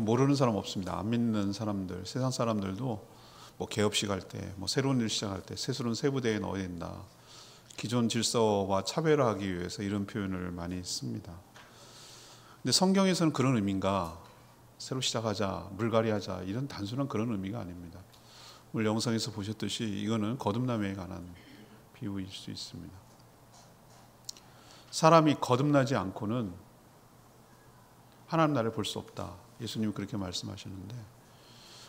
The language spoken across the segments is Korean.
모르는 사람 없습니다. 안 믿는 사람들, 세상 사람들도 뭐 개업식 할 때, 뭐 새로운 일 시작할 때 세술은 세 부대에 넣어야 된다. 기존 질서와 차별화하기 위해서 이런 표현을 많이 씁니다. 근데 성경에서는 그런 의미인가? 새로 시작하자, 물갈이하자 이런 단순한 그런 의미가 아닙니다. 오늘 영상에서 보셨듯이 이거는 거듭남에 관한 비유일 수 있습니다. 사람이 거듭나지 않고는 하나님 나라를 볼 수 없다. 예수님이 그렇게 말씀하셨는데,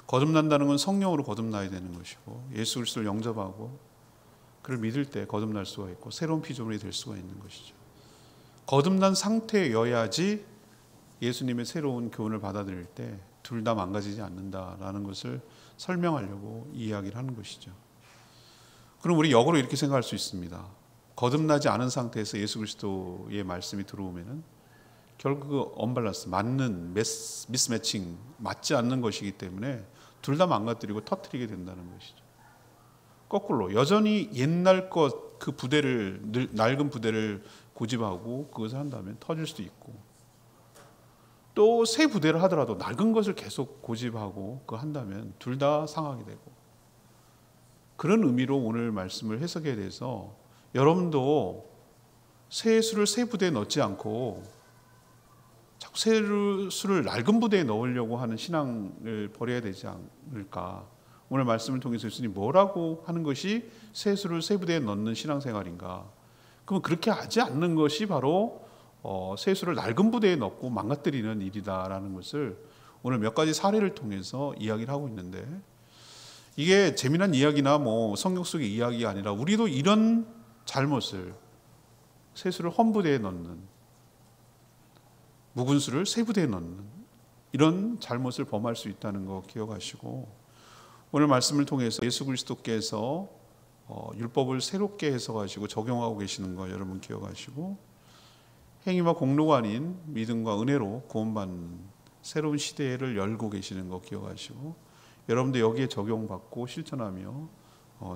거듭난다는 건 성령으로 거듭나야 되는 것이고, 예수 그리스도를 영접하고 그를 믿을 때 거듭날 수가 있고 새로운 피조물이 될 수가 있는 것이죠. 거듭난 상태여야지 예수님의 새로운 교훈을 받아들일 때 둘 다 망가지지 않는다라는 것을 설명하려고 이야기를 하는 것이죠. 그럼 우리 역으로 이렇게 생각할 수 있습니다. 거듭나지 않은 상태에서 예수 그리스도의 말씀이 들어오면은 결국 그 언밸런스, 맞는 미스매칭, 맞지 않는 것이기 때문에 둘 다 망가뜨리고 터뜨리게 된다는 것이죠. 거꾸로 여전히 옛날 것, 그 부대를, 낡은 부대를 고집하고 그것을 한다면 터질 수도 있고, 또 새 부대를 하더라도 낡은 것을 계속 고집하고 그거 한다면 둘 다 상하게 되고, 그런 의미로 오늘 말씀을 해석에 대해서 여러분도 새 수를 새 부대에 넣지 않고 자꾸 새 수를 낡은 부대에 넣으려고 하는 신앙을 버려야 되지 않을까. 오늘 말씀을 통해서 예수님이 뭐라고 하는 것이 새 수를 새 부대에 넣는 신앙생활인가. 그러면 그렇게 하지 않는 것이 바로 새 수를 낡은 부대에 넣고 망가뜨리는 일이다라는 것을 오늘 몇 가지 사례를 통해서 이야기를 하고 있는데, 이게 재미난 이야기나 뭐 성경 속의 이야기가 아니라 우리도 이런 잘못을, 새 수를 헌 부대에 넣는, 묵은 수를 새 부대에 넣는 이런 잘못을 범할 수 있다는 거 기억하시고, 오늘 말씀을 통해서 예수 그리스도께서 율법을 새롭게 해석하시고 적용하고 계시는 거 여러분 기억하시고, 행위와 공로가 아닌 믿음과 은혜로 구원받는 새로운 시대를 열고 계시는 거 기억하시고, 여러분도 여기에 적용받고 실천하며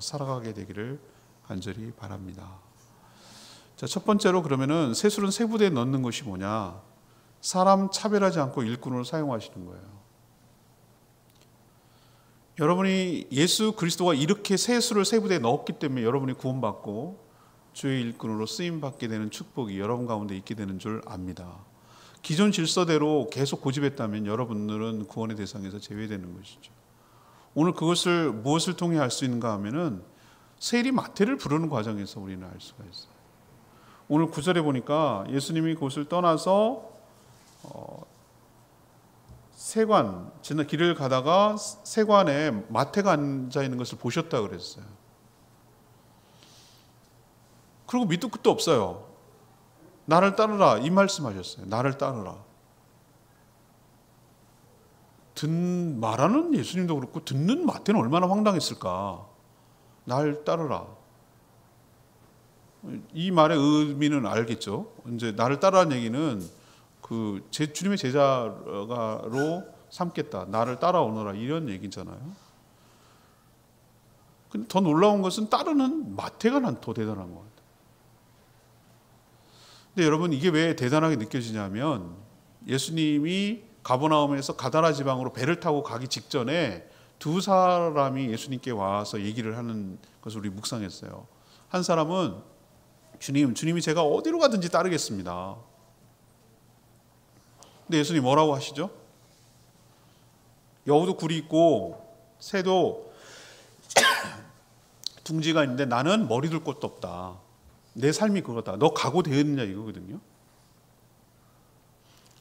살아가게 되기를 간절히 바랍니다. 자, 첫 번째로 그러면은 새술은 새 부대에 넣는 것이 뭐냐? 사람 차별하지 않고 일꾼으로 사용하시는 거예요. 여러분이 예수 그리스도가 이렇게 새술을 새 부대에 넣었기 때문에 여러분이 구원받고 주의 일꾼으로 쓰임받게 되는 축복이 여러분 가운데 있게 되는 줄 압니다. 기존 질서대로 계속 고집했다면 여러분들은 구원의 대상에서 제외되는 것이죠. 오늘 그것을 무엇을 통해 할 수 있는가 하면은 세리 마태를 부르는 과정에서 우리는 알 수가 있어요. 오늘 9절에 보니까 예수님이 그것을 떠나서 세관, 지난 길을 가다가 세관에 마태가 앉아 있는 것을 보셨다 그랬어요. 그리고 밑도 끝도 없어요. 나를 따르라 이 말씀하셨어요. 나를 따르라. 말하는 예수님도 그렇고 듣는 마태는 얼마나 황당했을까. 날 따르라. 이 말의 의미는 알겠죠. 이제 나를 따르라는 얘기는 주님의 제자로 삼겠다. 나를 따라오너라 이런 얘기잖아요. 근데 더 놀라운 것은 따르는 마태가 난 더 대단한 것 같아요. 근데 여러분 이게 왜 대단하게 느껴지냐면, 예수님이 가버나움에서 가다라 지방으로 배를 타고 가기 직전에 두 사람이 예수님께 와서 얘기를 하는 것을 우리 묵상했어요. 한 사람은 주님이 제가 어디로 가든지 따르겠습니다. 근데 예수님이 뭐라고 하시죠? 여우도 굴이 있고 새도 둥지가 있는데 나는 머리 둘 곳도 없다. 내 삶이 그거다. 너 각오 되어 있느냐 이거거든요.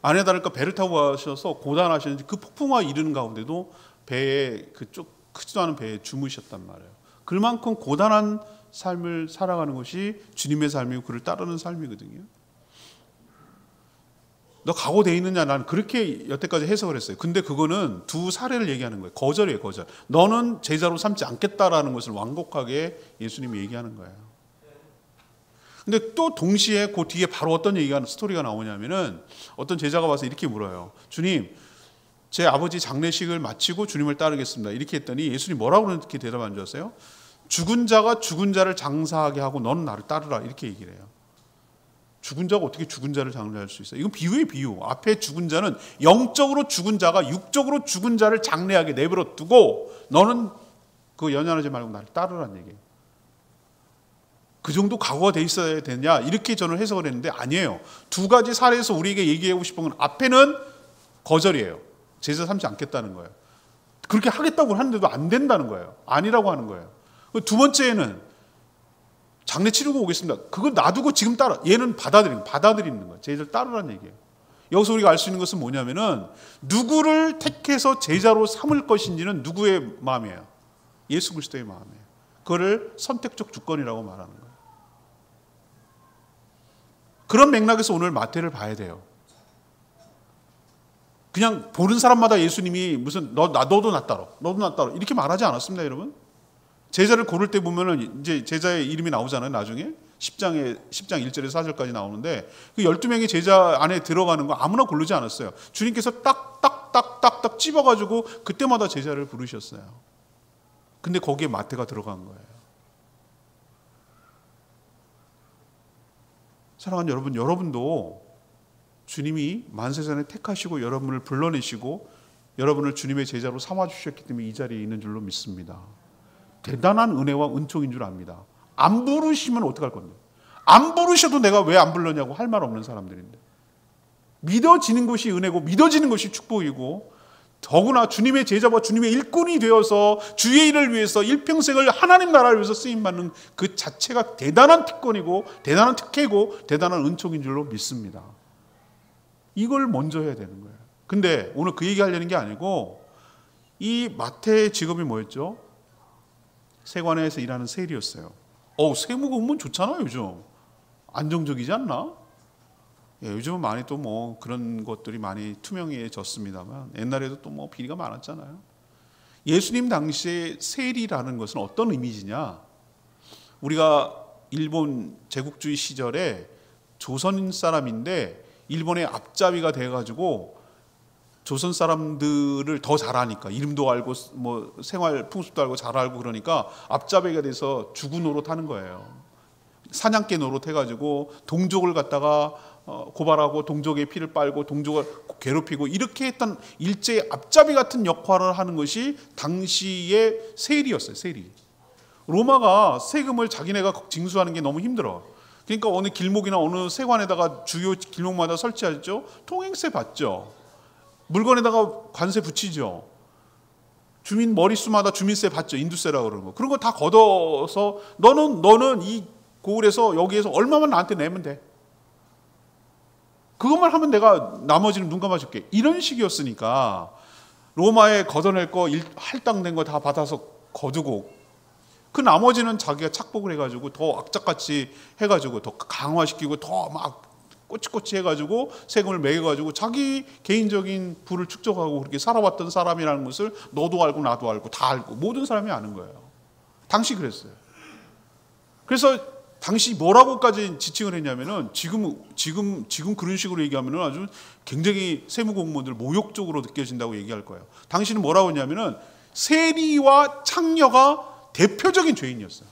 아니나 다를까 배를 타고 가셔서 고단하셨는지 그 폭풍과 이르는 가운데도 배에 그쪽 크지도 않은 배에 주무셨단 말이에요. 그만큼 고단한 삶을 살아가는 것이 주님의 삶이고 그를 따르는 삶이거든요. 너 각오되어 있느냐? 난 그렇게 여태까지 해석을 했어요. 근데 그거는 두 사례를 얘기하는 거예요. 거절이에요, 거절. 너는 제자로 삼지 않겠다라는 것을 완곡하게 예수님이 얘기하는 거예요. 근데 또 동시에 그 뒤에 바로 어떤 스토리가 나오냐면은 어떤 제자가 와서 이렇게 물어요. 주님, 제 아버지 장례식을 마치고 주님을 따르겠습니다. 이렇게 했더니 예수님 뭐라고 그렇게 대답한 줄 아세요? 죽은 자가 죽은 자를 장사하게 하고 너는 나를 따르라. 이렇게 얘기를 해요. 죽은 자가 어떻게 죽은 자를 장례할 수 있어요? 이건 비유예요, 비유. 앞에 죽은 자는 영적으로 죽은 자가 육적으로 죽은 자를 장례하게 내버려 두고 너는 그 연연하지 말고 나를 따르라는 얘기예요. 그 정도 각오가 돼 있어야 되냐? 이렇게 저는 해석을 했는데 아니에요. 두 가지 사례에서 우리에게 얘기하고 싶은 건 앞에는 거절이에요. 제자 삼지 않겠다는 거예요. 그렇게 하겠다고 하는데도 안 된다는 거예요. 아니라고 하는 거예요. 두 번째는 장례 치르고 오겠습니다. 그거 놔두고 지금 따라. 얘는 받아들이는 거예요. 제자를 따르라는 얘기예요. 여기서 우리가 알 수 있는 것은 뭐냐면은 누구를 택해서 제자로 삼을 것인지는 누구의 마음이에요? 예수 그리스도의 마음이에요. 그거를 선택적 주권이라고 말하는 거예요. 그런 맥락에서 오늘 마태를 봐야 돼요. 그냥 보는 사람마다 예수님이 무슨 너도 나 따라, 너도 나 따라 이렇게 말하지 않았습니다, 여러분. 제자를 고를 때 보면은 이제 제자의 이름이 나오잖아요, 나중에 10장 1절에서 4절까지 나오는데 그 12명의 제자 안에 들어가는 거 아무나 고르지 않았어요. 주님께서 딱딱딱딱딱 찝어가지고 그때마다 제자를 부르셨어요. 근데 거기에 마태가 들어간 거예요. 사랑하는 여러분, 여러분도 주님이 만세전에 택하시고 여러분을 불러내시고 여러분을 주님의 제자로 삼아주셨기 때문에 이 자리에 있는 줄로 믿습니다. 대단한 은혜와 은총인 줄 압니다. 안 부르시면 어떡할 건데? 안 부르셔도 내가 왜 안 불렀냐고 할 말 없는 사람들인데. 믿어지는 것이 은혜고 믿어지는 것이 축복이고 더구나 주님의 제자와 주님의 일꾼이 되어서 주의 일을 위해서 일평생을 하나님 나라를 위해서 쓰임받는 그 자체가 대단한 특권이고 대단한 특혜고 대단한 은총인 줄로 믿습니다. 이걸 먼저 해야 되는 거예요. 근데 오늘 그 얘기 하려는 게 아니고 이 마태의 직업이 뭐였죠? 세관에서 일하는 세리였어요. 세무공무원 좋잖아요, 요즘. 안정적이지 않나? 예, 요즘은 많이 또 뭐 그런 것들이 많이 투명해졌습니다만 옛날에도 또 뭐 비리가 많았잖아요. 예수님 당시에 세리라는 것은 어떤 이미지냐? 우리가 일본 제국주의 시절에 조선 사람인데 일본의 앞잡이가 돼가지고 조선 사람들을 더 잘 아니까 이름도 알고 뭐 생활 풍습도 알고 잘 알고 그러니까 앞잡이가 돼서 주구 노릇하는 거예요. 사냥개 노릇해가지고 동족을 갖다가 고발하고 동족의 피를 빨고 동족을 괴롭히고 이렇게 했던 일제의 앞잡이 같은 역할을 하는 것이 당시의 세리였어요. 세리. 로마가 세금을 자기네가 징수하는 게 너무 힘들어. 그러니까 어느 길목이나 어느 세관에다가 주요 길목마다 설치하죠. 통행세 받죠. 물건에다가 관세 붙이죠. 주민 머릿수마다 주민세 받죠. 인두세라고 그러는 거. 그런 거 다 걷어서 너는 이 고을에서 여기에서 얼마만 나한테 내면 돼. 그것만 하면 내가 나머지는 눈 감아줄게. 이런 식이었으니까 로마에 걷어낼 거 할당된 거 다 받아서 거두고 그 나머지는 자기가 착복을 해가지고 더 악착같이 해가지고 더 강화시키고 더 막 꼬치꼬치 해가지고 세금을 매겨가지고 자기 개인적인 부를 축적하고 그렇게 살아왔던 사람이라는 것을 너도 알고 나도 알고 다 알고 모든 사람이 아는 거예요. 당시 그랬어요. 그래서 당시 뭐라고까지 지칭을 했냐면은 지금 그런 식으로 얘기하면은 아주 굉장히 세무공무원들 모욕적으로 느껴진다고 얘기할 거예요. 당시는 뭐라고 했냐면은 세리와 창녀가 대표적인 죄인이었어요.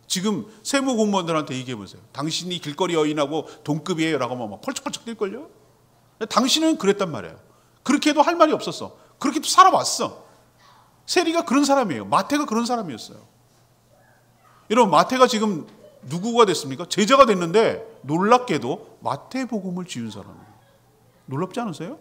지금 세무공무원들한테 얘기해 보세요. 당신이 길거리 여인하고 동급이에요 라고 하면 막 펄쩍펄쩍 뛸걸요? 당신은 그랬단 말이에요. 그렇게 해도 할 말이 없었어. 그렇게 또 살아왔어. 세리가 그런 사람이에요. 마태가 그런 사람이었어요. 여러분 마태가 지금 누구가 됐습니까? 제자가 됐는데 놀랍게도 마태복음을 지은 사람이에요. 놀랍지 않으세요?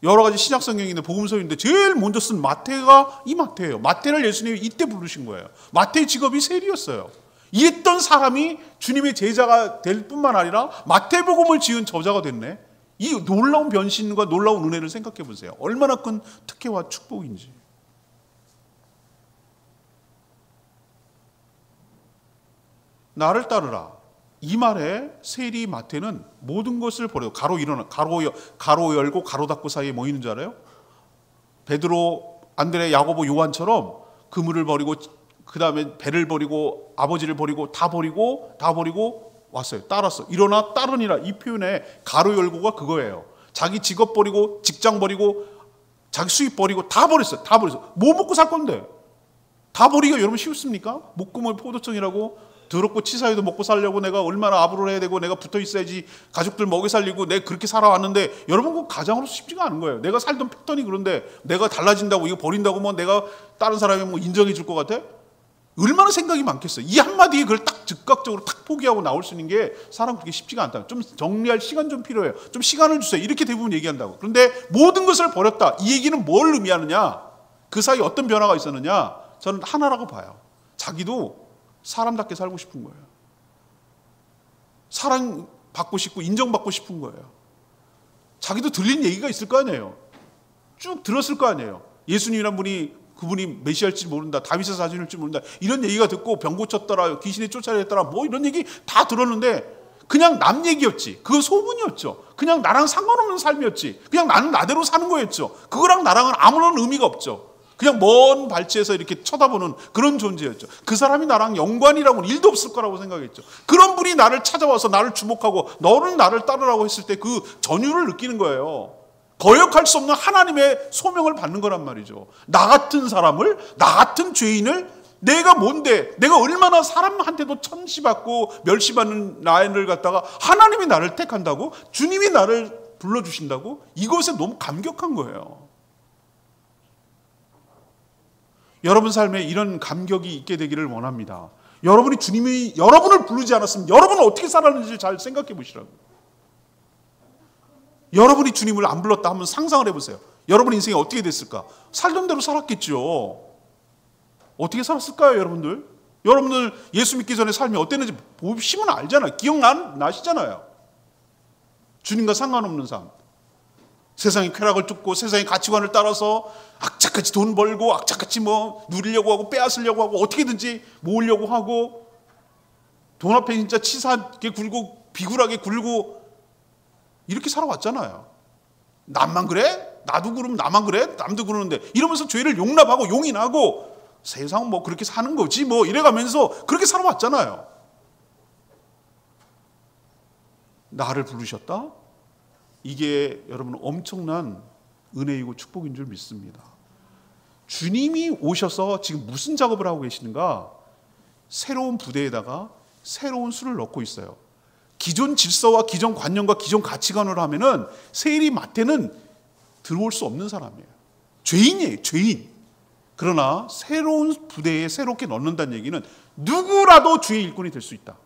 여러 가지 신약 성경인데 복음서인데 제일 먼저 쓴 마태가 이 마태예요. 마태를 예수님이 이때 부르신 거예요. 마태의 직업이 세리였어요. 이랬던 사람이 주님의 제자가 될 뿐만 아니라 마태복음을 지은 저자가 됐네. 이 놀라운 변신과 놀라운 은혜를 생각해 보세요. 얼마나 큰 특혜와 축복인지. 나를 따르라. 이 말에 세리 마태는 모든 것을 버려 가로 열고 가로 닫고 사이에 뭐 있는 줄 알아요? 베드로, 안드레, 야고보, 요한처럼 그물을 버리고 그 다음에 배를 버리고 아버지를 버리고 다 버리고 왔어요. 따랐어. 일어나 따르니라. 이 표현에 가로 열고가 그거예요. 자기 직업 버리고 직장 버리고 자기 수입 버리고 다 버렸어요. 다 버렸어요. 뭐 먹고 살 건데? 다 버리기가 여러분 쉽습니까? 목금을 포도청이라고 더럽고 치사해도 먹고 살려고 내가 얼마나 아부를 해야 되고 내가 붙어 있어야지 가족들 먹여 살리고 내가 그렇게 살아왔는데 여러분 그 가장으로서 쉽지가 않은 거예요. 내가 살던 패턴이 그런데 내가 달라진다고 이거 버린다고 뭐 내가 다른 사람이 뭐 인정해 줄 것 같아? 얼마나 생각이 많겠어요. 이 한마디에 그걸 딱 즉각적으로 탁 포기하고 나올 수 있는 게 사람 그렇게 쉽지가 않다. 좀 정리할 시간 좀 필요해요. 좀 시간을 주세요. 이렇게 대부분 얘기한다고. 그런데 모든 것을 버렸다. 이 얘기는 뭘 의미하느냐? 그 사이 어떤 변화가 있었느냐? 저는 하나라고 봐요. 자기도 사람답게 살고 싶은 거예요. 사랑받고 싶고 인정받고 싶은 거예요. 자기도 들린 얘기가 있을 거 아니에요. 쭉 들었을 거 아니에요. 예수님이란 분이 그분이 메시아일지 모른다. 다윗의 자손일지 모른다. 이런 얘기가 듣고 병 고쳤더라. 귀신이 쫓아냈더라. 뭐 이런 얘기 다 들었는데 그냥 남 얘기였지. 그거 소문이었죠. 그냥 나랑 상관없는 삶이었지. 그냥 나는 나대로 사는 거였죠. 그거랑 나랑은 아무런 의미가 없죠. 그냥 먼 발치에서 이렇게 쳐다보는 그런 존재였죠. 그 사람이 나랑 연관이라고는 일도 없을 거라고 생각했죠. 그런 분이 나를 찾아와서 나를 주목하고 너는 나를 따르라고 했을 때 그 전율을 느끼는 거예요. 거역할 수 없는 하나님의 소명을 받는 거란 말이죠. 나 같은 사람을, 나 같은 죄인을 내가 뭔데, 내가 얼마나 사람한테도 천시받고 멸시받는 나를 갖다가 하나님이 나를 택한다고? 주님이 나를 불러주신다고? 이것에 너무 감격한 거예요. 여러분 삶에 이런 감격이 있게 되기를 원합니다. 여러분이 주님이 여러분을 부르지 않았으면 여러분은 어떻게 살았는지 잘 생각해 보시라고. 여러분이 주님을 안 불렀다 하면 상상을 해보세요. 여러분 인생이 어떻게 됐을까? 살던 대로 살았겠죠. 어떻게 살았을까요, 여러분들? 여러분들 예수 믿기 전에 삶이 어땠는지 보시면 알잖아요. 기억나시잖아요. 주님과 상관없는 삶. 세상의 쾌락을 쫓고 세상의 가치관을 따라서 악착같이 돈 벌고 악착같이 뭐 누리려고 하고 빼앗으려고 하고 어떻게든지 모으려고 하고 돈 앞에 진짜 치사하게 굴고 비굴하게 굴고 이렇게 살아왔잖아요. 남만 그래? 나도 그러면 나만 그래? 남도 그러는데 이러면서 죄를 용납하고 용인하고 세상은 뭐 그렇게 사는 거지 뭐 이래가면서 그렇게 살아왔잖아요. 나를 부르셨다? 이게 여러분 엄청난 은혜이고 축복인 줄 믿습니다. 주님이 오셔서 지금 무슨 작업을 하고 계시는가? 새로운 부대에다가 새로운 수를 넣고 있어요. 기존 질서와 기존 관념과 기존 가치관으로 하면은 세리 마태는 들어올 수 없는 사람이에요. 죄인이에요, 죄인. 그러나 새로운 부대에 새롭게 넣는다는 얘기는 누구라도 주의 일꾼이 될 수 있다.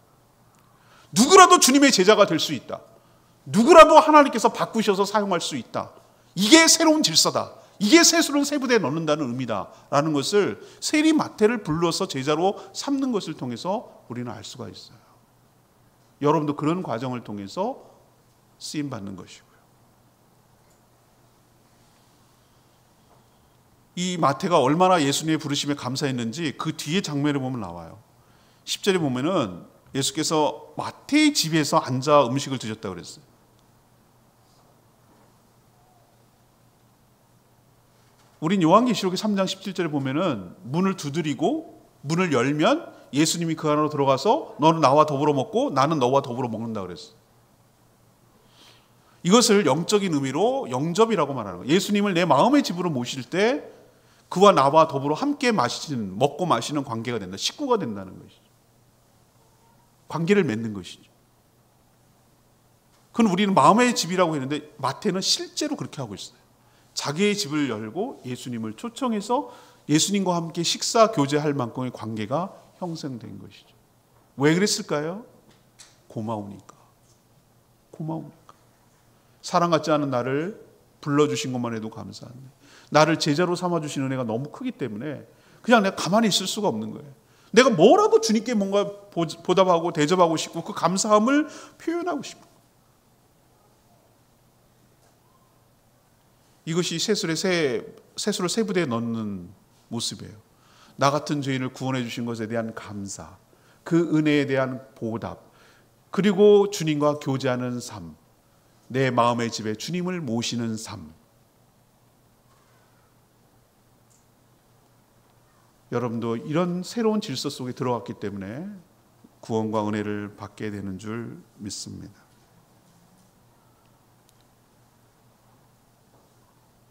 누구라도 주님의 제자가 될 수 있다. 누구라도 하나님께서 바꾸셔서 사용할 수 있다. 이게 새로운 질서다. 이게 세술은 새 부대에 넣는다는 의미다라는 것을 세리 마태를 불러서 제자로 삼는 것을 통해서 우리는 알 수가 있어요. 여러분도 그런 과정을 통해서 쓰임 받는 것이고요. 이 마태가 얼마나 예수님의 부르심에 감사했는지 그 뒤에 장면을 보면 나와요. 10절에 보면은 예수께서 마태의 집에서 앉아 음식을 드셨다고 그랬어요. 우린 요한계시록의 3장 17절에 보면은 문을 두드리고 문을 열면 예수님이 그 안으로 들어가서 너는 나와 더불어 먹고 나는 너와 더불어 먹는다 그랬어요. 이것을 영적인 의미로 영접이라고 말하는 거예요. 예수님을 내 마음의 집으로 모실 때 그와 나와 더불어 함께 먹고 마시는 관계가 된다. 식구가 된다는 것이죠. 관계를 맺는 것이죠. 그건 우리는 마음의 집이라고 했는데 마태는 실제로 그렇게 하고 있어요. 자기의 집을 열고 예수님을 초청해서 예수님과 함께 식사 교제할 만큼의 관계가 형성된 것이죠. 왜 그랬을까요? 고마우니까. 사랑받지 않은 나를 불러주신 것만 해도 감사한데 나를 제자로 삼아주신 은혜가 너무 크기 때문에 그냥 내가 가만히 있을 수가 없는 거예요. 내가 뭐라도 주님께 뭔가 보답하고 대접하고 싶고 그 감사함을 표현하고 싶고 이것이 세술을 새 부대에 넣는 모습이에요. 나 같은 죄인을 구원해 주신 것에 대한 감사, 그 은혜에 대한 보답, 그리고 주님과 교제하는 삶, 내 마음의 집에 주님을 모시는 삶. 여러분도 이런 새로운 질서 속에 들어갔기 때문에 구원과 은혜를 받게 되는 줄 믿습니다.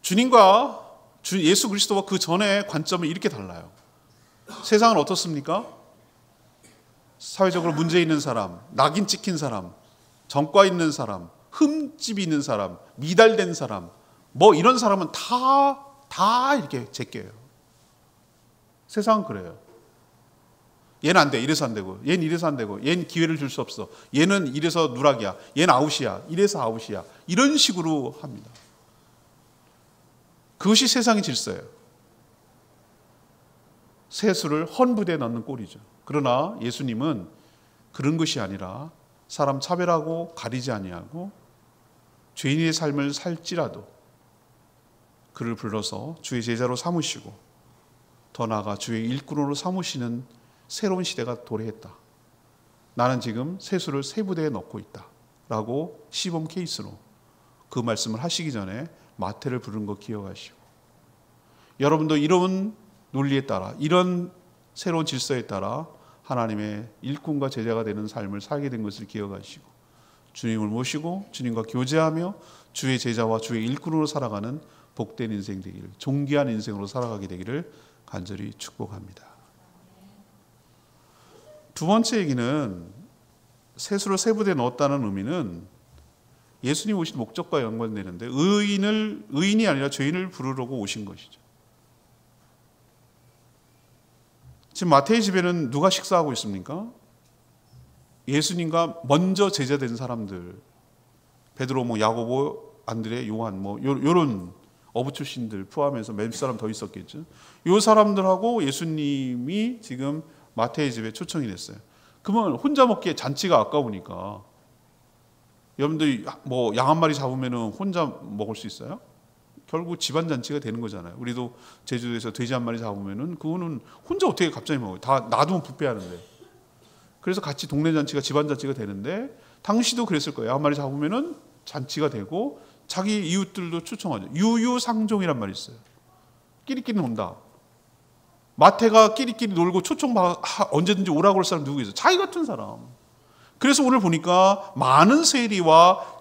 주님과 예수 그리스도와 그 전의 관점은 이렇게 달라요. 세상은 어떻습니까? 사회적으로 문제 있는 사람, 낙인 찍힌 사람, 전과 있는 사람, 흠집 있는 사람, 미달된 사람, 뭐 이런 사람은 다 이렇게 제껴요. 세상은 그래요. 얘는 안 돼. 이래서 안 되고. 얘는 이래서 안 되고. 얘는 기회를 줄 수 없어. 얘는 이래서 누락이야. 얘는 아웃이야. 이래서 아웃이야. 이런 식으로 합니다. 그것이 세상의 질서예요. 세수를 헌부대에 넣는 꼴이죠. 그러나 예수님은 그런 것이 아니라 사람 차별하고 가리지 아니하고 죄인의 삶을 살지라도 그를 불러서 주의 제자로 삼으시고 더 나아가 주의 일꾼으로 삼으시는 새로운 시대가 도래했다. 나는 지금 세수를 세 부대에 넣고 있다. 라고 시범 케이스로 그 말씀을 하시기 전에 마태를 부른 거 기억하시고, 여러분도 이런 논리에 따라, 이런 새로운 질서에 따라 하나님의 일꾼과 제자가 되는 삶을 살게 된 것을 기억하시고 주님을 모시고 주님과 교제하며 주의 제자와 주의 일꾼으로 살아가는 복된 인생 되기를, 존귀한 인생으로 살아가게 되기를 간절히 축복합니다. 두 번째 얘기는 세수를 세 부대에 넣었다는 의미는 예수님 오신 목적과 연관되는데 의인이 아니라 죄인을 부르려고 오신 것이죠. 지금 마태의 집에는 누가 식사하고 있습니까? 예수님과 먼저 제자된 사람들, 베드로, 야고보, 안드레, 요한, 요런 어부 출신들 포함해서 몇 사람 더 있었겠죠. 요 사람들하고 예수님이 지금 마태의 집에 초청이 됐어요. 그러면 혼자 먹기에 잔치가 아까우니까, 여러분들 양 한 마리 잡으면 혼자 먹을 수 있어요? 결국 집안 잔치가 되는 거잖아요. 우리도 제주도에서 돼지 한 마리 잡으면은 그거는 혼자 어떻게 갑자기 먹어요? 다 놔두면 부패하는데. 그래서 같이 동네 잔치가 집안 잔치가 되는데, 당시도 그랬을 거예요. 한 마리 잡으면은 잔치가 되고 자기 이웃들도 초청하죠. 유유상종이란 말이 있어요. 끼리끼리 논다. 마태가 끼리끼리 놀고 언제든지 오라고 할 사람 누구 있어요? 자기 같은 사람. 그래서 오늘 보니까 많은 세리와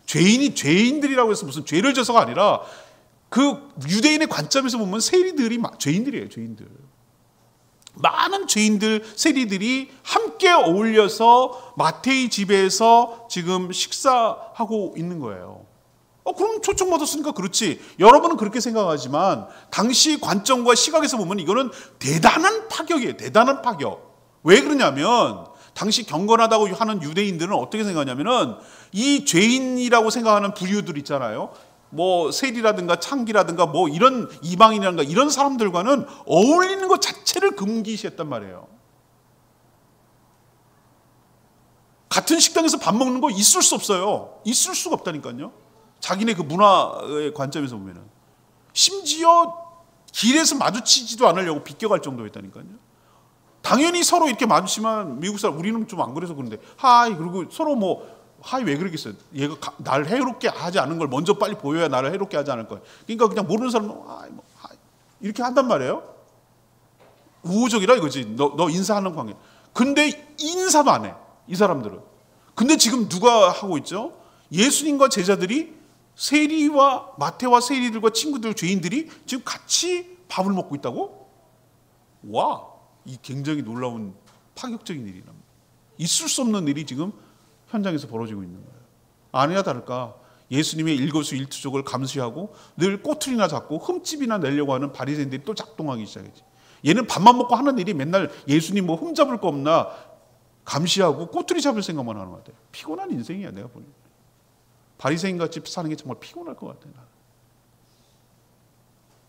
죄인들이라고 해서 무슨 죄를 져서가 아니라 그 유대인의 관점에서 보면 세리들이 죄인들이에요. 죄인들. 많은 죄인들, 세리들이 함께 어울려서 마태의 집에서 지금 식사하고 있는 거예요. 그럼 초청받았으니까 그렇지. 여러분은 그렇게 생각하지만 당시 관점과 시각에서 보면 이거는 대단한 파격이에요. 대단한 파격. 왜 그러냐면 당시 경건하다고 하는 유대인들은 어떻게 생각하냐면은 이 죄인이라고 생각하는 부류들 있잖아요. 세리라든가 창기라든가 이런 이방인이라든가 이런 사람들과는 어울리는 것 자체를 금기시했단 말이에요. 같은 식당에서 밥 먹는 거 있을 수 없어요. 있을 수가 없다니까요. 자기네 그 문화의 관점에서 보면은. 심지어 길에서 마주치지도 않으려고 비껴갈 정도였다니까요. 당연히 서로 이렇게 마주치면 미국 사람, 우리는 좀 안 그래서 그런데 하이, 그리고 서로 하이 왜 그러겠어요? 얘가 날 해롭게 하지 않은 걸 먼저 빨리 보여야 나를 해롭게 하지 않을 거예요. 그러니까 그냥 모르는 사람은 하이 이렇게 한단 말이에요. 우호적이라 이거지. 너 인사하는 관계. 근데 인사도 안 해. 이 사람들은. 근데 지금 누가 하고 있죠? 예수님과 제자들이 세리와 마태와 세리들과 친구들, 죄인들이 지금 같이 밥을 먹고 있다고? 와, 이 굉장히 놀라운 파격적인 일이랍니다. 있을 수 없는 일이 지금 현장에서 벌어지고 있는 거예요. 아니나 다를까 예수님의 일거수일투족을 감시하고 늘 꼬투리나 잡고 흠집이나 내려고 하는 바리새인들이 또 작동하기 시작했지. 얘는 밥만 먹고 하는 일이 맨날 예수님 흠 잡을 거 없나 감시하고 꼬투리 잡을 생각만 하는 것 같아요. 피곤한 인생이야, 내가 보니. 바리새인같이 사는 게 정말 피곤할 것 같아요. 나는.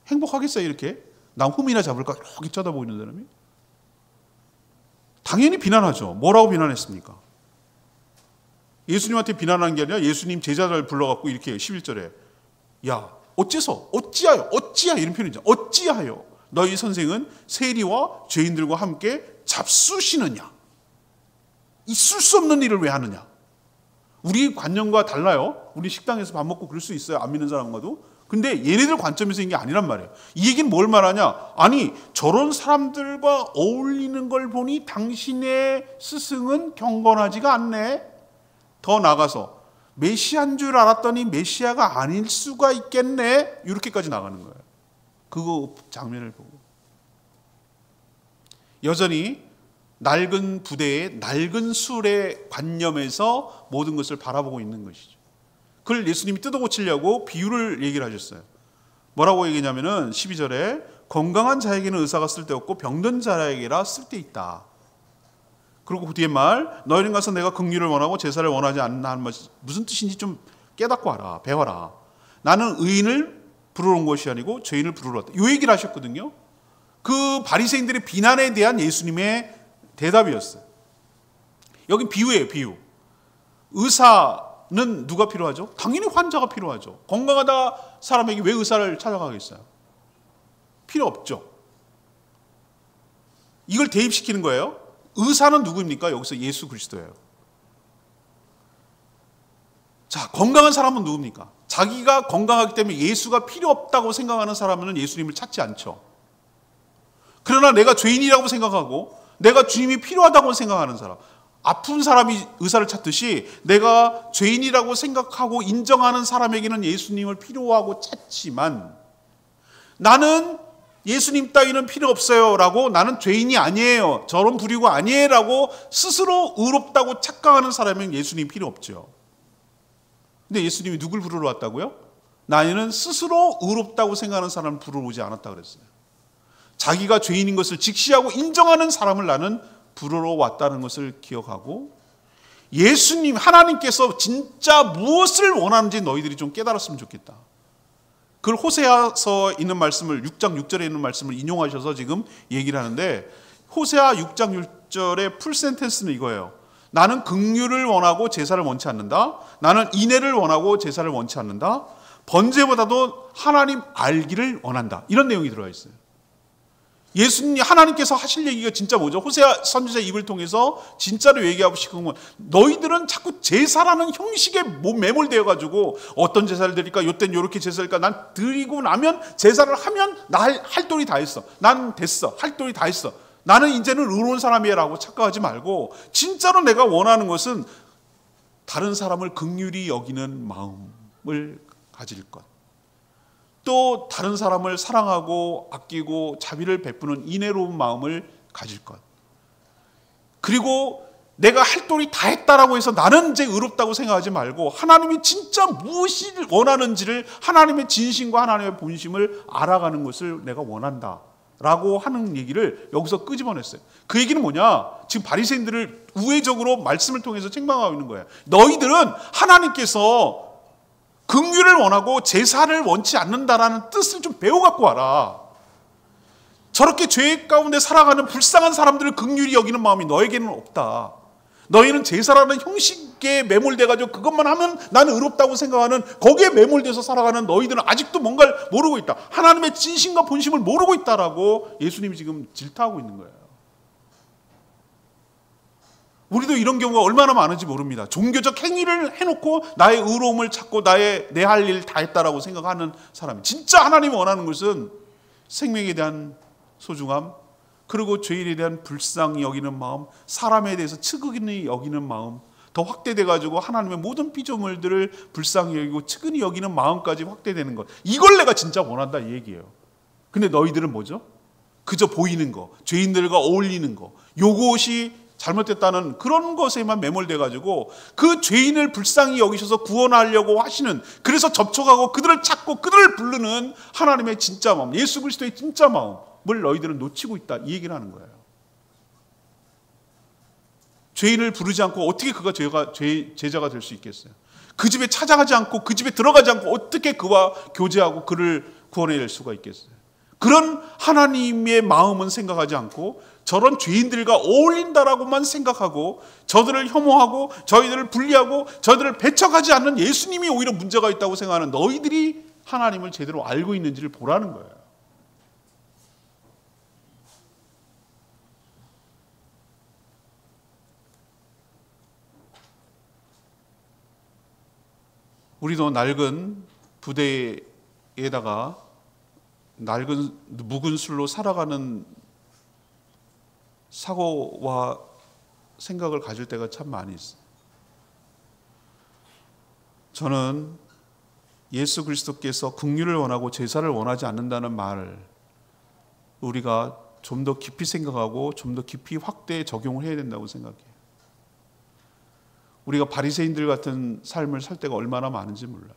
행복하겠어요, 이렇게? 난 흠이나 잡을까 이렇게 쳐다보고 있는 사람이? 당연히 비난하죠. 뭐라고 비난했습니까? 예수님한테 비난한 게 아니라 예수님 제자를 불러갖고 이렇게 11절에 야, 어찌하여 이런 표현이죠. 어찌하여 너희 선생은 세리와 죄인들과 함께 잡수시느냐? 있을 수 없는 일을 왜 하느냐? 우리 관념과 달라요. 우리 식당에서 밥 먹고 그럴 수 있어요. 안 믿는 사람과도. 근데 얘네들 관점에서 이게 아니란 말이에요. 이 얘기는 뭘 말하냐? 아니, 저런 사람들과 어울리는 걸 보니 당신의 스승은 경건하지가 않네. 더 나가서 메시아인 줄 알았더니 메시아가 아닐 수가 있겠네. 이렇게까지 나가는 거예요. 그거 장면을 보고. 여전히 낡은 부대의 낡은 술의 관념에서 모든 것을 바라보고 있는 것이죠. 그걸 예수님이 뜯어고치려고 비유를 얘기를 하셨어요. 뭐라고 얘기냐면은 12절에 건강한 자에게는 의사가 쓸데없고 병든 자에게라 쓸데있다. 그리고 그 뒤에 말, 너희는 가서 내가 긍휼을 원하고 제사를 원하지 않나 하는 것이 무슨 뜻인지 좀 깨닫고 알아, 배워라. 나는 의인을 부르러 온 것이 아니고 죄인을 부르러 왔다. 이 얘기를 하셨거든요. 그 바리새인들의 비난에 대한 예수님의 대답이었어요. 여기 비유예요, 비유. 의사는 누가 필요하죠? 당연히 환자가 필요하죠. 건강하다 사람에게 왜 의사를 찾아가겠어요? 필요 없죠. 이걸 대입시키는 거예요. 의사는 누구입니까? 여기서 예수 그리스도예요. 자, 건강한 사람은 누굽니까? 자기가 건강하기 때문에 예수가 필요 없다고 생각하는 사람은 예수님을 찾지 않죠. 그러나 내가 죄인이라고 생각하고 내가 주님이 필요하다고 생각하는 사람, 아픈 사람이 의사를 찾듯이 내가 죄인이라고 생각하고 인정하는 사람에게는 예수님을 필요하고 찾지만, 나는 예수님 따위는 필요 없어요 라고, 나는 죄인이 아니에요, 저런 부류가 아니에요 라고 스스로 의롭다고 착각하는 사람은 예수님 필요 없죠. 근데 예수님이 누굴 부르러 왔다고요? 나는 스스로 의롭다고 생각하는 사람을 부르러 오지 않았다 그랬어요. 자기가 죄인인 것을 직시하고 인정하는 사람을 나는 부르러 왔다는 것을 기억하고, 예수님 하나님께서 진짜 무엇을 원하는지 너희들이 좀 깨달았으면 좋겠다. 그걸 호세아서 있는 말씀을 6장 6절에 있는 말씀을 인용하셔서 지금 얘기를 하는데, 호세아 6장 6절의 풀 센텐스는 이거예요. 나는 긍휼을 원하고 제사를 원치 않는다. 나는 인애를 원하고 제사를 원치 않는다. 번제보다도 하나님 알기를 원한다. 이런 내용이 들어가 있어요. 예수님 하나님께서 하실 얘기가 진짜 뭐죠? 호세아 선지자 입을 통해서 진짜로 얘기하고 싶은 건, 너희들은 자꾸 제사라는 형식에 매몰되어 가지고 어떤 제사를 드릴까? 요땐 요렇게 제사일까? 난 드리고 나면 제사를 하면 나 할 도리 다 했어. 난 됐어. 할 도리 다 했어. 나는 이제는 의로운 사람이야 라고 착각하지 말고, 진짜로 내가 원하는 것은 다른 사람을 긍휼히 여기는 마음을 가질 것, 또 다른 사람을 사랑하고 아끼고 자비를 베푸는 인애로운 마음을 가질 것, 그리고 내가 할 도리 다 했다라고 해서 나는 이제 의롭다고 생각하지 말고 하나님이 진짜 무엇을 원하는지를, 하나님의 진심과 하나님의 본심을 알아가는 것을 내가 원한다 라고 하는 얘기를 여기서 끄집어냈어요. 그 얘기는 뭐냐? 지금 바리새인들을 우회적으로 말씀을 통해서 책망하고 있는 거예요. 너희들은 하나님께서 긍휼을 원하고 제사를 원치 않는다라는 뜻을 좀 배워갖고 와라. 저렇게 죄 가운데 살아가는 불쌍한 사람들을 긍휼히 여기는 마음이 너에게는 없다. 너희는 제사라는 형식에 매몰돼가지고 그것만 하면 나는 의롭다고 생각하는, 거기에 매몰돼서 살아가는 너희들은 아직도 뭔가를 모르고 있다. 하나님의 진심과 본심을 모르고 있다라고 예수님이 지금 질타하고 있는 거예요. 우리도 이런 경우가 얼마나 많은지 모릅니다. 종교적 행위를 해놓고 나의 의로움을 찾고 내 할 일 다 했다라고 생각하는 사람, 진짜 하나님이 원하는 것은 생명에 대한 소중함, 그리고 죄인에 대한 불쌍히 여기는 마음, 사람에 대해서 측은히 여기는 마음, 더 확대돼가지고 하나님의 모든 피조물들을 불쌍히 여기고 측은히 여기는 마음까지 확대되는 것, 이걸 내가 진짜 원한다 이 얘기예요. 근데 너희들은 뭐죠? 그저 보이는 거, 죄인들과 어울리는 거, 요것이 잘못됐다는 그런 것에만 매몰돼가지고 그 죄인을 불쌍히 여기셔서 구원하려고 하시는, 그래서 접촉하고 그들을 찾고 그들을 부르는 하나님의 진짜 마음, 예수 그리스도의 진짜 마음을 너희들은 놓치고 있다 이 얘기를 하는 거예요. 죄인을 부르지 않고 어떻게 그가 제자가 될 수 있겠어요? 그 집에 찾아가지 않고 그 집에 들어가지 않고 어떻게 그와 교제하고 그를 구원해낼 수가 있겠어요? 그런 하나님의 마음은 생각하지 않고 저런 죄인들과 어울린다라고만 생각하고 저들을 혐오하고 저희들을 분리하고 저들을 배척하지 않는 예수님이 오히려 문제가 있다고 생각하는 너희들이 하나님을 제대로 알고 있는지를 보라는 거예요. 우리도 낡은 부대에다가 낡은 묵은 술로 살아가는 사고와 생각을 가질 때가 참 많이 있어요. 저는 예수 그리스도께서 긍휼을 원하고 제사를 원하지 않는다는 말을 우리가 좀 더 깊이 생각하고 좀 더 깊이 확대 적용을 해야 된다고 생각해요. 우리가 바리새인들 같은 삶을 살 때가 얼마나 많은지 몰라요.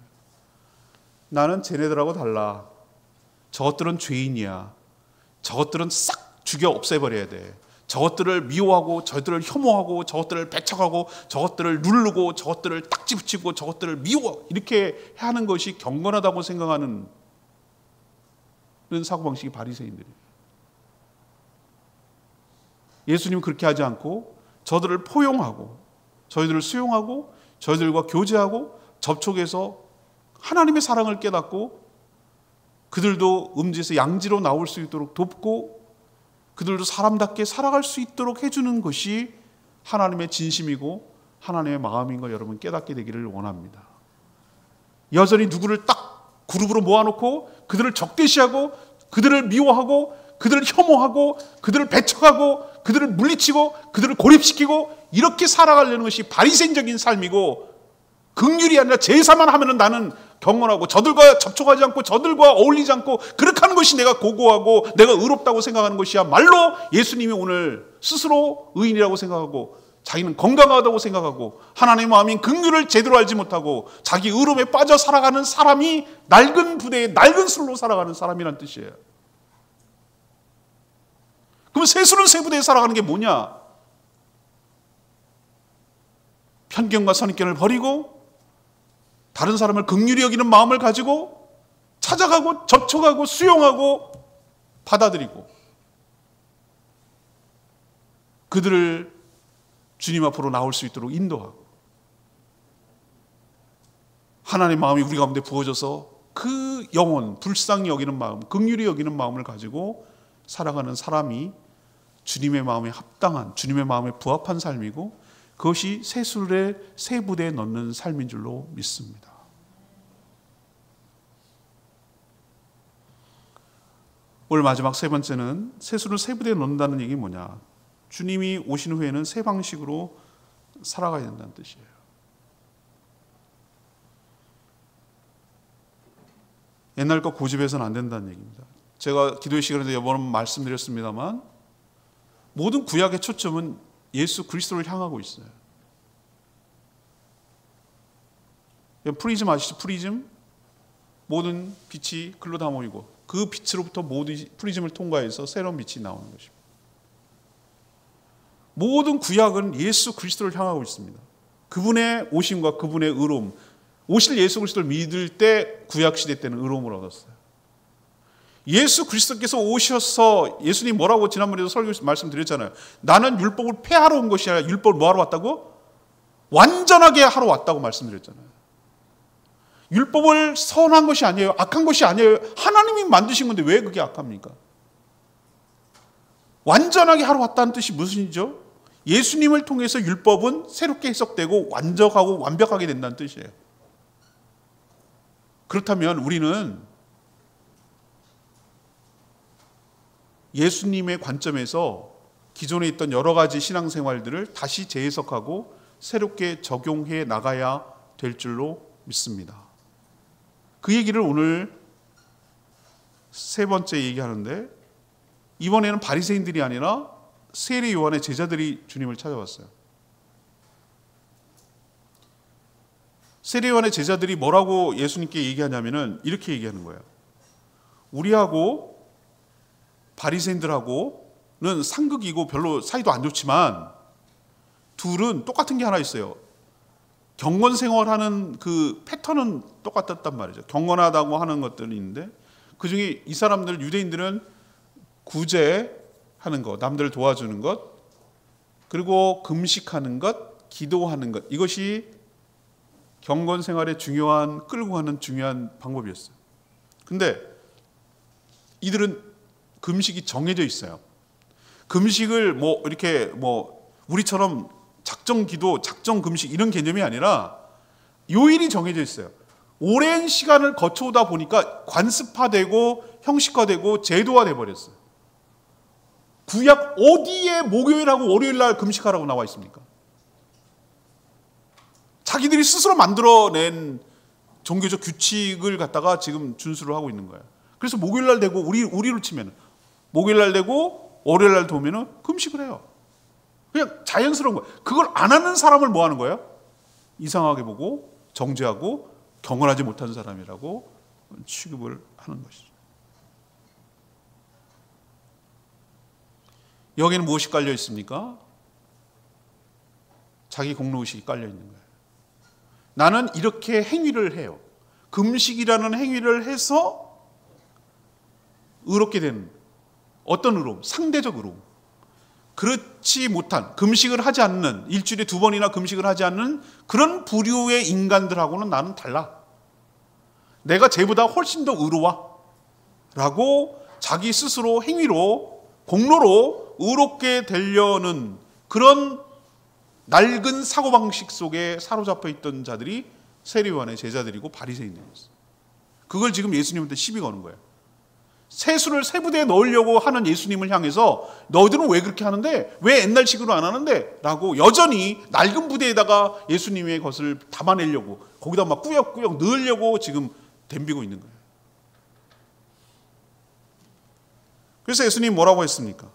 나는 쟤네들하고 달라. 저것들은 죄인이야. 저것들은 싹 죽여 없애버려야 돼. 저것들을 미워하고 저것들을 혐오하고 저것들을 배척하고 저것들을 누르고 저것들을 딱지 붙이고 저것들을 미워 이렇게 하는 것이 경건하다고 생각하는 사고방식이 바리새인들이에요. 예수님은 그렇게 하지 않고 저들을 포용하고 저희들을 수용하고 저희들과 교제하고 접촉해서 하나님의 사랑을 깨닫고 그들도 음지에서 양지로 나올 수 있도록 돕고 그들도 사람답게 살아갈 수 있도록 해주는 것이 하나님의 진심이고 하나님의 마음인 걸 여러분 깨닫게 되기를 원합니다. 여전히 누구를 딱 그룹으로 모아놓고 그들을 적대시하고 그들을 미워하고 그들을 혐오하고 그들을 배척하고 그들을 물리치고 그들을 고립시키고 이렇게 살아가려는 것이 바리새인적인 삶이고 긍휼이 아니라 제사만 하면은 나는 경건하고 저들과 접촉하지 않고 저들과 어울리지 않고 그렇게 하는 것이 내가 고고하고 내가 의롭다고 생각하는 것이야말로 예수님이 오늘 스스로 의인이라고 생각하고 자기는 건강하다고 생각하고 하나님의 마음인 긍휼을 제대로 알지 못하고 자기 의로움에 빠져 살아가는 사람이 낡은 부대에 낡은 술로 살아가는 사람이란 뜻이에요. 그럼 세술은 세 부대에 살아가는 게 뭐냐? 편견과 선입견을 버리고 다른 사람을 긍휼히 여기는 마음을 가지고 찾아가고 접촉하고 수용하고 받아들이고 그들을 주님 앞으로 나올 수 있도록 인도하고 하나님의 마음이 우리 가운데 부어져서 그 영혼, 불쌍히 여기는 마음, 긍휼히 여기는 마음을 가지고 살아가는 사람이 주님의 마음에 합당한, 주님의 마음에 부합한 삶이고 그것이 세술의 세 부대에 넣는 삶인 줄로 믿습니다. 오늘 마지막 세 번째는 세술을 세 부대에 넣는다는 얘기 뭐냐? 주님이 오신 후에는 새 방식으로 살아가야 된다는 뜻이에요. 옛날 거 고집해서는 안 된다는 얘기입니다. 제가 기도의 시간에도 여러 번 말씀드렸습니다만 모든 구약의 초점은 예수 그리스도를 향하고 있어요. 프리즘 아시죠? 프리즘? 모든 빛이 글로 다 모이고 그 빛으로부터 모든 프리즘을 통과해서 새로운 빛이 나오는 것입니다. 모든 구약은 예수 그리스도를 향하고 있습니다. 그분의 오심과 그분의 의로움, 오실 예수 그리스도를 믿을 때 구약 시대 때는 의로움을 얻었어요. 예수 그리스도께서 오셔서 예수님 뭐라고 지난번에도 설교 말씀드렸잖아요. 나는 율법을 폐하러 온 것이 아니라 율법을 뭐하러 왔다고? 완전하게 하러 왔다고 말씀드렸잖아요. 율법을 선한 것이 아니에요. 악한 것이 아니에요. 하나님이 만드신 건데 왜 그게 악합니까? 완전하게 하러 왔다는 뜻이 무슨 뜻이죠? 예수님을 통해서 율법은 새롭게 해석되고 완전하고 완벽하게 된다는 뜻이에요. 그렇다면 우리는 예수님의 관점에서 기존에 있던 여러 가지 신앙생활들을 다시 재해석하고 새롭게 적용해 나가야 될 줄로 믿습니다. 그 얘기를 오늘 세 번째 얘기하는데 이번에는 바리새인들이 아니라 세례 요한의 제자들이 주님을 찾아왔어요. 세례 요한의 제자들이 뭐라고 예수님께 얘기하냐면은 이렇게 얘기하는 거예요. 우리하고 바리새인들하고는 상극이고 별로 사이도 안 좋지만 둘은 똑같은 게 하나 있어요. 경건 생활하는 그 패턴은 똑같았단 말이죠. 경건하다고 하는 것들이 있는데 그중에 이 사람들 유대인들은 구제하는 것, 남들을 도와주는 것, 그리고 금식하는 것, 기도하는 것, 이것이 경건 생활의 중요한 끌고 가는 중요한 방법이었어요. 근데 이들은 금식이 정해져 있어요. 금식을 뭐 이렇게 뭐 우리처럼 작정 기도, 작정 금식 이런 개념이 아니라 요일이 정해져 있어요. 오랜 시간을 거쳐오다 보니까 관습화되고 형식화되고 제도화돼 버렸어요. 구약 어디에 목요일하고 월요일날 금식하라고 나와 있습니까? 자기들이 스스로 만들어낸 종교적 규칙을 갖다가 지금 준수를 하고 있는 거예요. 그래서 목요일날 되고 우리로 치면 목요일날 되고 월요일 날 도우면은 금식을 해요. 그냥 자연스러운 거예요. 그걸 안 하는 사람을 뭐 하는 거예요? 이상하게 보고 정죄하고 경건하지 못한 사람이라고 취급을 하는 것이죠. 여기는 무엇이 깔려 있습니까? 자기 공로의식이 깔려 있는 거예요. 나는 이렇게 행위를 해요. 금식이라는 행위를 해서 의롭게 되는, 어떤 의로움? 상대적 의로움. 그렇지 못한, 금식을 하지 않는, 일주일에 2번이나 금식을 하지 않는 그런 부류의 인간들하고는 나는 달라. 내가 쟤보다 훨씬 더 의로워 라고 자기 스스로 행위로, 공로로 의롭게 되려는 그런 낡은 사고방식 속에 사로잡혀 있던 자들이 세리요한의 제자들이고 바리새인들이었어요. 그걸 지금 예수님한테 시비 거는 거예요. 세수를 세 부대에 넣으려고 하는 예수님을 향해서 너희들은 왜 그렇게 하는데? 왜 옛날식으로 안 하는데? 라고 여전히 낡은 부대에다가 예수님의 것을 담아내려고, 거기다 막 꾸역꾸역 넣으려고 지금 덤비고 있는 거예요. 그래서 예수님이 뭐라고 했습니까?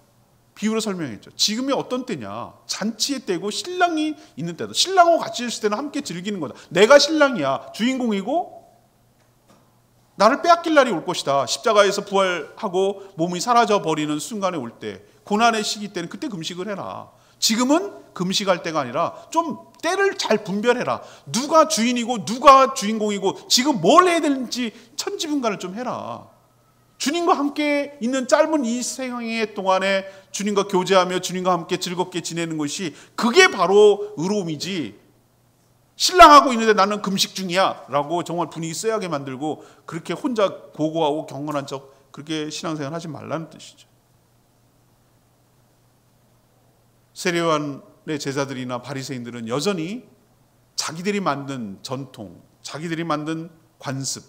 비유로 설명했죠. 지금이 어떤 때냐? 잔치의 때고 신랑이 있는 때다. 신랑하고 같이 있을 때는 함께 즐기는 거다. 내가 신랑이야. 주인공이고 나를 빼앗길 날이 올 것이다. 십자가에서 부활하고 몸이 사라져 버리는 순간에 올 때, 고난의 시기 때는 그때 금식을 해라. 지금은 금식할 때가 아니라 좀 때를 잘 분별해라. 누가 주인이고 누가 주인공이고 지금 뭘 해야 되는지 천지분간을 좀 해라. 주님과 함께 있는 짧은 이 생애 동안에 주님과 교제하며 주님과 함께 즐겁게 지내는 것이, 그게 바로 의로움이지, 신랑하고 있는데 나는 금식 중이야 라고 정말 분위기 쎄하게 만들고 그렇게 혼자 고고하고 경건한 척 그렇게 신앙생활 하지 말라는 뜻이죠. 세례요한의 제자들이나 바리새인들은 여전히 자기들이 만든 전통, 자기들이 만든 관습을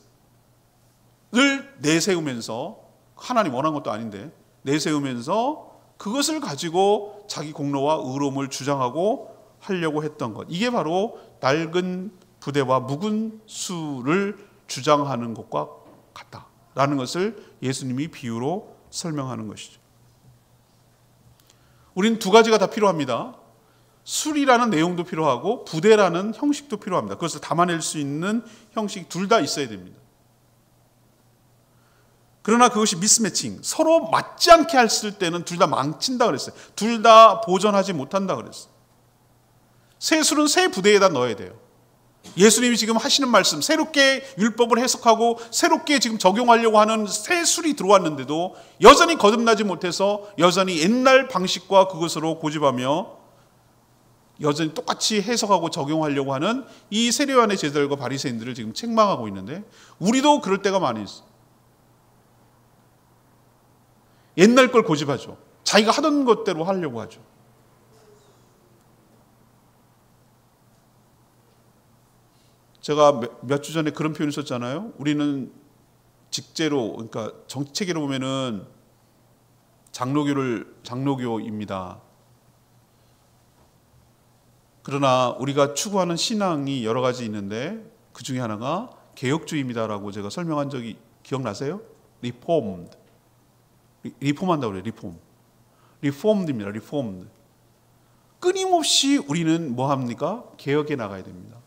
내세우면서, 하나님 원한 것도 아닌데 내세우면서 그것을 가지고 자기 공로와 의로움을 주장하고 하려고 했던 것, 이게 바로 낡은 부대와 묵은 수를 주장하는 것과 같다라는 것을 예수님이 비유로 설명하는 것이죠. 우리는 두 가지가 다 필요합니다. 술이라는 내용도 필요하고 부대라는 형식도 필요합니다. 그것을 담아낼 수 있는 형식 둘 다 있어야 됩니다. 그러나 그것이 미스매칭, 서로 맞지 않게 했을 때는 둘 다 망친다 그랬어요. 둘 다 보존하지 못한다 그랬어요. 새 술은 새 부대에다 넣어야 돼요. 예수님이 지금 하시는 말씀, 새롭게 율법을 해석하고 새롭게 지금 적용하려고 하는 새 술이 들어왔는데도 여전히 거듭나지 못해서 여전히 옛날 방식과 그것으로 고집하며 여전히 똑같이 해석하고 적용하려고 하는 이 세례요한의 제자들과 바리새인들을 지금 책망하고 있는데, 우리도 그럴 때가 많이 있어요. 옛날 걸 고집하죠. 자기가 하던 것대로 하려고 하죠. 제가 몇 주 전에 그런 표현을 썼잖아요. 우리는 직제로, 그러니까 정치체계로 보면은 장로교입니다. 그러나 우리가 추구하는 신앙이 여러 가지 있는데 그 중에 하나가 개혁주의입니다라고 제가 설명한 적이 기억나세요? 리폼한다고 그래요. 리폼드입니다. 리폼드. 끊임없이 우리는 뭐 합니까? 개혁해 나가야 됩니다.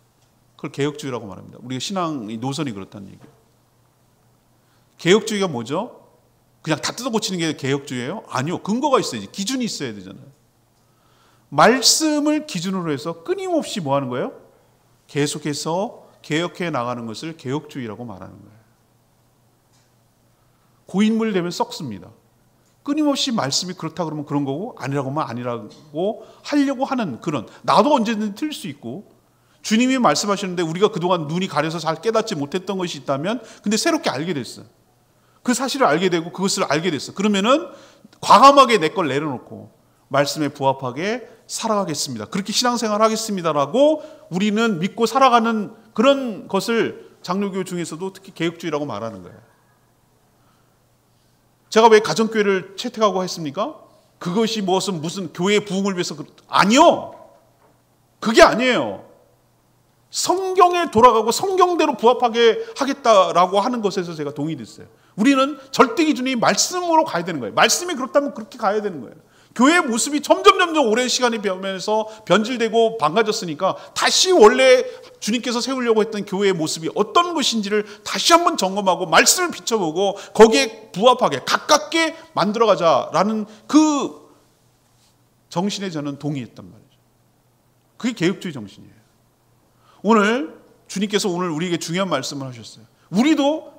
그걸 개혁주의라고 말합니다. 우리가 신앙의 노선이 그렇다는 얘기예요. 개혁주의가 뭐죠? 그냥 다 뜯어 고치는 게 개혁주의예요? 아니요. 근거가 있어야지. 기준이 있어야 되잖아요. 말씀을 기준으로 해서 끊임없이 뭐 하는 거예요? 계속해서 개혁해 나가는 것을 개혁주의라고 말하는 거예요. 고인물 되면 썩습니다. 끊임없이 말씀이 그렇다 그러면 그런 거고 아니라고 하면 아니라고 하려고 하는 그런, 나도 언제든 틀릴 수 있고, 주님이 말씀하셨는데 우리가 그동안 눈이 가려서 잘 깨닫지 못했던 것이 있다면 근데 새롭게 알게 됐어요. 그 사실을 알게 되고 그것을 알게 됐어. 그러면은 과감하게 내 걸 내려놓고 말씀에 부합하게 살아가겠습니다. 그렇게 신앙생활 하겠습니다라고 우리는 믿고 살아가는 그런 것을 장로교 중에서도 특히 개혁주의라고 말하는 거예요. 제가 왜 가정교회를 채택하고 했습니까? 그것이 무슨 교회의 부흥을 위해서 아니요. 그게 아니에요. 성경에 돌아가고 성경대로 부합하게 하겠다라고 하는 것에서 제가 동의됐어요. 우리는 절대 기준이 말씀으로 가야 되는 거예요. 말씀이 그렇다면 그렇게 가야 되는 거예요. 교회의 모습이 점점 오랜 시간이 변하면서 변질되고 망가졌으니까 다시 원래 주님께서 세우려고 했던 교회의 모습이 어떤 것인지를 다시 한번 점검하고 말씀을 비춰보고 거기에 부합하게 가깝게 만들어가자라는 그 정신에 저는 동의했단 말이죠. 그게 개혁주의 정신이에요. 오늘 주님께서 오늘 우리에게 중요한 말씀을 하셨어요. 우리도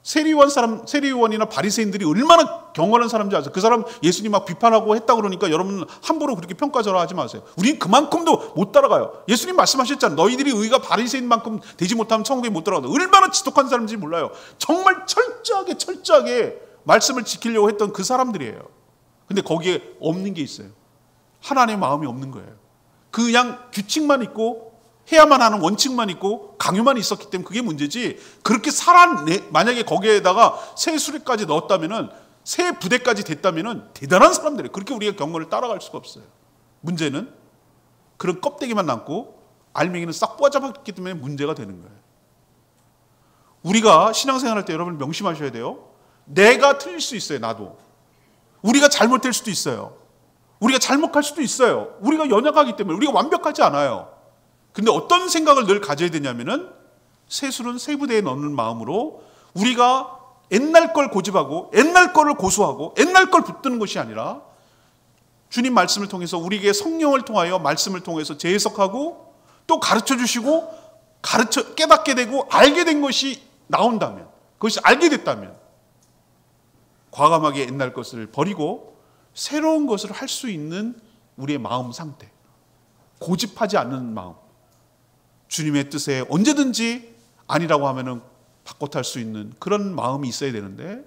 세리요원이나 바리새인들이 얼마나 경건한 사람인지 아세요? 그 사람 예수님 막 비판하고 했다 그러니까 여러분 함부로 그렇게 평가절하하지 마세요. 우린 그만큼도 못 따라가요. 예수님 말씀하셨잖아요. 너희들이 의가 바리새인만큼 되지 못하면 천국에 못 들어간다. 얼마나 지독한 사람인지 몰라요. 정말 철저하게 말씀을 지키려고 했던 그 사람들이에요. 근데 거기에 없는 게 있어요. 하나님의 마음이 없는 거예요. 그냥 규칙만 있고 해야만 하는 원칙만 있고 강요만 있었기 때문에 그게 문제지, 그렇게 만약에 거기에다가 새 수레까지 넣었다면은, 새 부대까지 됐다면은 대단한 사람들이에요. 그렇게 우리가 경건을 따라갈 수가 없어요. 문제는 그런 껍데기만 남고 알맹이는 싹 뽑아잡았기 때문에 문제가 되는 거예요. 우리가 신앙생활할 때 여러분 명심하셔야 돼요. 내가 틀릴 수 있어요. 나도. 우리가 잘못될 수도 있어요. 우리가 잘못할 수도 있어요. 우리가 연약하기 때문에 우리가 완벽하지 않아요. 근데 어떤 생각을 늘 가져야 되냐면은, 새술은 새 부대에 넣는 마음으로 우리가 옛날 걸 고집하고 옛날 거를 고수하고 옛날 걸 붙드는 것이 아니라 주님 말씀을 통해서 우리에게 성령을 통하여 말씀을 통해서 재해석하고 또 가르쳐 주시고 깨닫게 되고 알게 된 것이 나온다면, 그것이 알게 됐다면 과감하게 옛날 것을 버리고 새로운 것을 할 수 있는 우리의 마음 상태, 고집하지 않는 마음, 주님의 뜻에 언제든지 아니라고 하면은 바꿔 탈 수 있는 그런 마음이 있어야 되는데,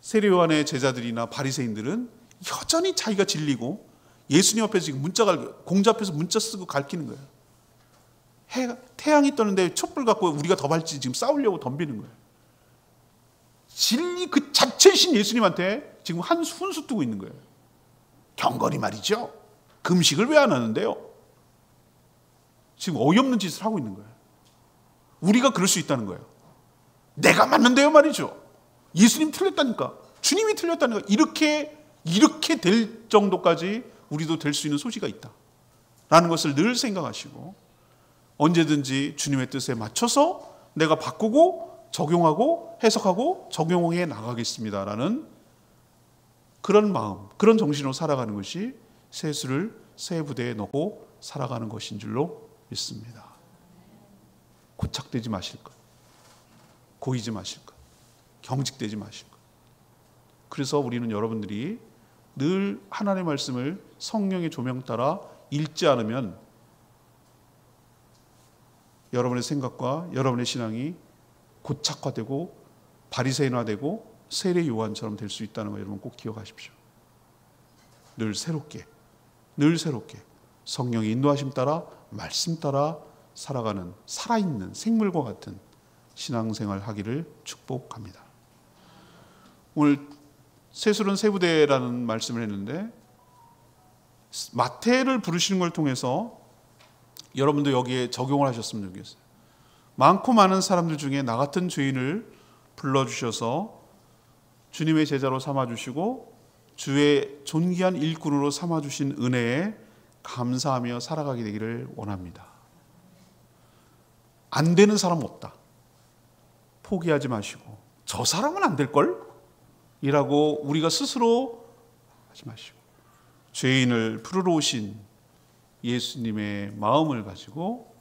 세리요한의 제자들이나 바리새인들은 여전히 자기가 진리고 예수님 앞에서 지금 공자 앞에서 문자 쓰고 가르치는 거예요. 태양이 떠는데 촛불 갖고 우리가 더 밝지 지금 싸우려고 덤비는 거예요. 진리 그 자체이신 예수님한테 지금 훈수 뜨고 있는 거예요. 경건이 말이죠. 금식을 왜 안 하는데요? 지금 어이없는 짓을 하고 있는 거예요. 우리가 그럴 수 있다는 거예요. 내가 맞는데요 말이죠. 예수님 틀렸다니까. 주님이 틀렸다니까. 이렇게 될 정도까지 우리도 될 수 있는 소지가 있다 라는 것을 늘 생각하시고, 언제든지 주님의 뜻에 맞춰서 내가 바꾸고 적용하고 해석하고 적용해 나가겠습니다 라는 그런 마음, 그런 정신으로 살아가는 것이 새수를 새 부대에 넣고 살아가는 것인 줄로 믿습니다. 고착되지 마실 것, 고이지 마실 것, 경직되지 마실 것. 그래서 우리는 여러분들이 늘 하나님의 말씀을 성령의 조명 따라 읽지 않으면 여러분의 생각과 여러분의 신앙이 고착화되고 바리새인화되고 세례 요한처럼 될 수 있다는 거 여러분 꼭 기억하십시오. 늘 새롭게 성령의 인도하심 따라 말씀 따라 살아가는 살아있는 생물과 같은 신앙생활 하기를 축복합니다. 오늘 새술은 새 부대라는 말씀을 했는데, 마태를 부르시는 걸 통해서 여러분도 여기에 적용을 하셨으면 좋겠어요. 많고 많은 사람들 중에 나 같은 죄인을 불러주셔서 주님의 제자로 삼아주시고 주의 존귀한 일꾼으로 삼아주신 은혜에 감사하며 살아가게 되기를 원합니다. 안 되는 사람 없다. 포기하지 마시고 저 사람은 안 될걸? 이라고 우리가 스스로 하지 마시고, 죄인을 부르러 오신 예수님의 마음을 가지고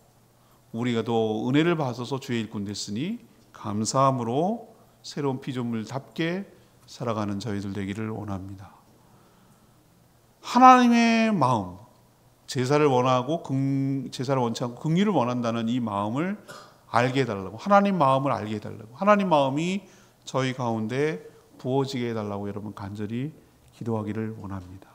우리가 더 은혜를 받아서 주의 일꾼 됐으니 감사함으로 새로운 피조물답게 살아가는 저희들 되기를 원합니다. 하나님의 마음, 제사를 원하고 제사를 원치 않고 긍휼을 원한다는 이 마음을 알게 해달라고, 하나님 마음을 알게 해달라고, 하나님 마음이 저희 가운데 부어지게 해달라고 여러분 간절히 기도하기를 원합니다.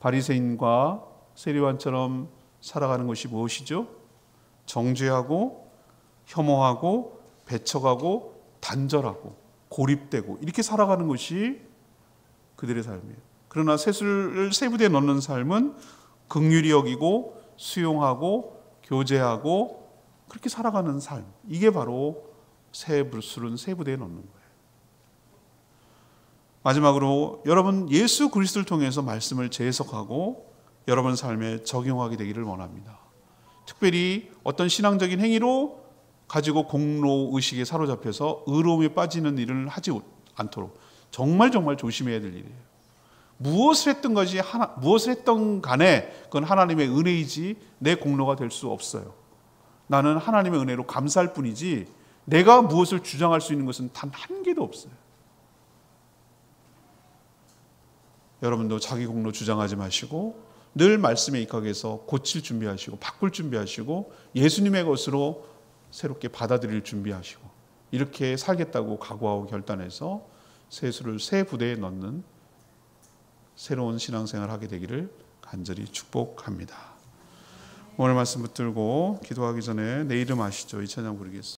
바리새인과 세리요한처럼 살아가는 것이 무엇이죠? 정죄하고 혐오하고 배척하고 단절하고 고립되고 이렇게 살아가는 것이 그들의 삶이에요. 그러나 새술을 새 부대에 넣는 삶은 긍휼히 여기고 수용하고 교제하고 그렇게 살아가는 삶. 이게 바로 새 부스른 새 부대에 넣는 거예요. 마지막으로 여러분 예수 그리스도를 통해서 말씀을 재해석하고 여러분 삶에 적용하게 되기를 원합니다. 특별히 어떤 신앙적인 행위로 가지고 공로 의식에 사로잡혀서 의로움에 빠지는 일을 하지 않도록 정말 조심해야 될 일이에요. 무엇을 했던 간에 그건 하나님의 은혜이지 내 공로가 될 수 없어요. 나는 하나님의 은혜로 감사할 뿐이지 내가 무엇을 주장할 수 있는 것은 단 한 개도 없어요. 여러분도 자기 공로 주장하지 마시고 늘 말씀에 입각해서 고칠 준비하시고 바꿀 준비하시고 예수님의 것으로 새롭게 받아들일 준비하시고 이렇게 살겠다고 각오하고 결단해서 세수를 새 부대에 넣는 새로운 신앙생활을 하게 되기를 간절히 축복합니다. 오늘 말씀 붙들고 기도하기 전에 내 이름 아시죠? 이 찬양 부르겠습니다.